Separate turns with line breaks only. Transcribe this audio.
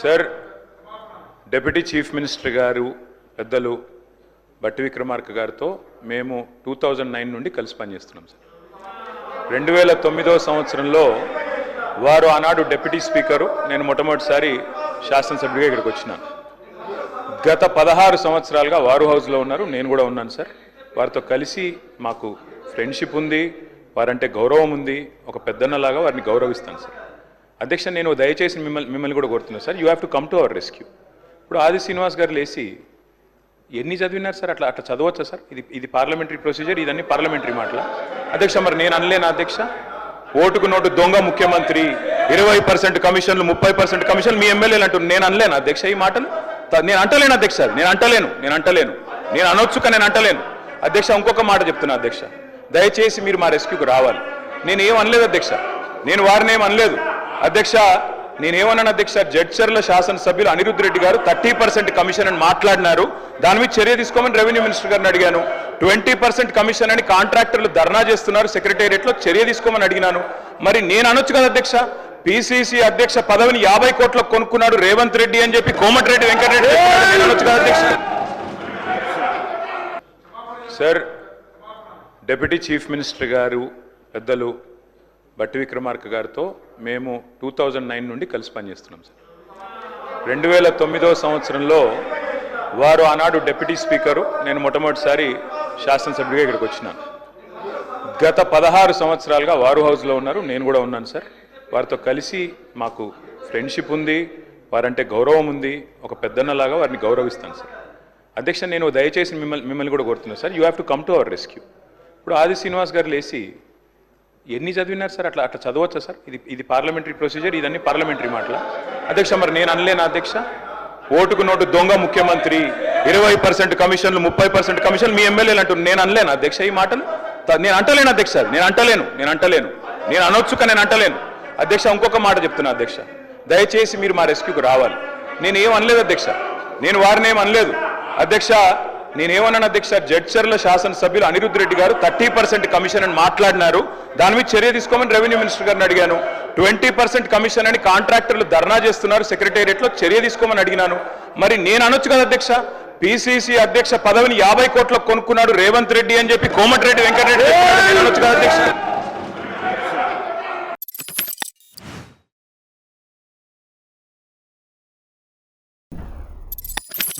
Sir deputy chief minister గారు పెద్దలు బట్టి విక్రమార్క గారితో మేము 2009 నుండి కలిసి పనిచేస్తున్నాం సార్. 2009వ సంవత్సరంలో వారు ఆనాడు డిప్యూటీ స్పీకరు, నేను మొట్టమొదటిసారి శాసనసభ్యుడిగా ఇక్కడికి వచ్చినాను. గత 16 సంవత్సరాలుగా వారు హౌస్లో ఉన్నారు, నేను కూడా ఉన్నాను సార్. వారితో కలిసి మాకు ఫ్రెండ్షిప్ ఉంది, వారంటే గౌరవం ఉంది. ఒక పెద్దన్నలాగా వారిని గౌరవిస్తాను సార్. అధ్యక్ష, నేను దయచేసి మిమ్మల్ని కూడా కోరుతున్నాను sir, you have to come to our rescue. ఇప్పుడు ఆది శ్రీనివాస్ గారు లేచి ఎన్ని చదివినారు సార్? అట్లా చదవచ్చా సార్? ఇది పార్లమెంటరీ ప్రొసీజర్, ఇదన్నీ పార్లమెంటరీ మాటల అధ్యక్ష. మరి నేను అనలేనా అధ్యక్ష? ఓటుకు నోటు దొంగ ముఖ్యమంత్రి, 20% కమిషన్లు, 30% కమిషన్లు మీ ఎమ్మెల్యేలు అంటున్నారు. నేను అనలేను అధ్యక్ష ఈ మాటలు? నేను అంటలేను అధ్యక్ష, నేను అంటలేను. నేను అనొచ్చుక నేను అంటలేను అధ్యక్ష. ఇంకొక మాట చెప్తున్నా అధ్యక్ష, దయచేసి మీరు మా రెస్క్యూకి రావాలి. నేనేం అనలేదు అధ్యక్ష, నేను వారిని ఏం అనలేదు అధ్యక్ష. నేనేమన్నాను అధ్యక్ష, జడ్చర్ల శాసనసభ్యులు అనిరుద్ధ్ రెడ్డి గారు 30% కమిషన్ అని మాట్లాడినారు, దాని మీద చర్య తీసుకోమని రెవెన్యూ మినిస్టర్ గారిని అడిగాను. 20% కమిషన్ అని కాంట్రాక్టర్లు ధర్నా చేస్తున్నారు సెక్రటేరియట్లో, చర్య తీసుకోమని అడిగినాను. మరి నేను అనొచ్చు కదా అధ్యక్ష, పిసిసి అధ్యక్ష పదవిని 50 కోట్లకు కొనుక్కున్నాడు రేవంత్ రెడ్డి అని చెప్పి కోమటిరెడ్డి వెంకటరెడ్డి నేను అనొచ్చు కదా అధ్యక్ష. సార్ డిప్యూటీ చీఫ్ మినిస్టర్ గారు పెద్దలు బట్టి విక్రమార్క గారితో మేము 2009 నుండి కలిసి పనిచేస్తున్నాం సార్. 2009వ సంవత్సరంలో వారు ఆనాడు డిప్యూటీ స్పీకరు, నేను మొట్టమొదటిసారి శాసనసభ్యుడిగా ఇక్కడికి వచ్చినాను. గత 16 సంవత్సరాలుగా వారు హౌస్లో ఉన్నారు, నేను కూడా ఉన్నాను సార్. వారితో కలిసి మాకు ఫ్రెండ్షిప్ ఉంది, వారంటే గౌరవం ఉంది. ఒక పెద్దన్నలాగా వారిని గౌరవిస్తాను సార్. అధ్యక్ష, నేను దయచేసి మిమ్మల్ని కూడా కోరుతున్నాను sir, you have to come to our rescue. ఇప్పుడు ఆది శ్రీనివాస్ గారు లేచి ఎన్ని చదివినారు సార్? అట్లా చదవచ్చా సార్? ఇది పార్లమెంటరీ ప్రొసీజర్, ఇదన్నీ పార్లమెంటరీ మాటల అధ్యక్ష. మరి నేను అనలేనా అధ్యక్ష? ఓటుకు నోటు దొంగ ముఖ్యమంత్రి, 20% కమిషన్లు, 30% కమిషన్లు మీ ఎమ్మెల్యేలు అంటున్నారు. నేను అనలేను అధ్యక్ష ఈ మాటలు? నేను అంటలేను అధ్యక్ష, నేను అంటలేను. నేను అనొచ్చుక నేను అంటలేను అధ్యక్ష. ఇంకొక మాట చెప్తున్నా అధ్యక్ష, దయచేసి మీరు మా రెస్క్యూకి రావాలి. నేనేం అనలేదు అధ్యక్ష, నేను వారిని ఏం అనలేదు అధ్యక్ష. నేనేమన్నాను అధ్యక్ష, జడ్చర్ల శాసనసభ్యులు అనిరుద్ధ్ రెడ్డి గారు 30% కమిషన్ అని మాట్లాడినారు, దాని మీద చర్య తీసుకోమని రెవెన్యూ మినిస్టర్ గారిని అడిగాను. 20% కమిషన్ అని కాంట్రాక్టర్లు ధర్నా చేస్తున్నారు సెక్రటేరియట్లో, చర్య తీసుకోమని అడిగినాను. మరి నేను అనొచ్చు కదా అధ్యక్ష, పిసిసి అధ్యక్ష పదవిని 50 కోట్లకు కొనుక్కున్నాడు రేవంత్ రెడ్డి అని చెప్పి కోమటిరెడ్డి వెంకటరెడ్డి నేను అనొచ్చు కదా అధ్యక్ష.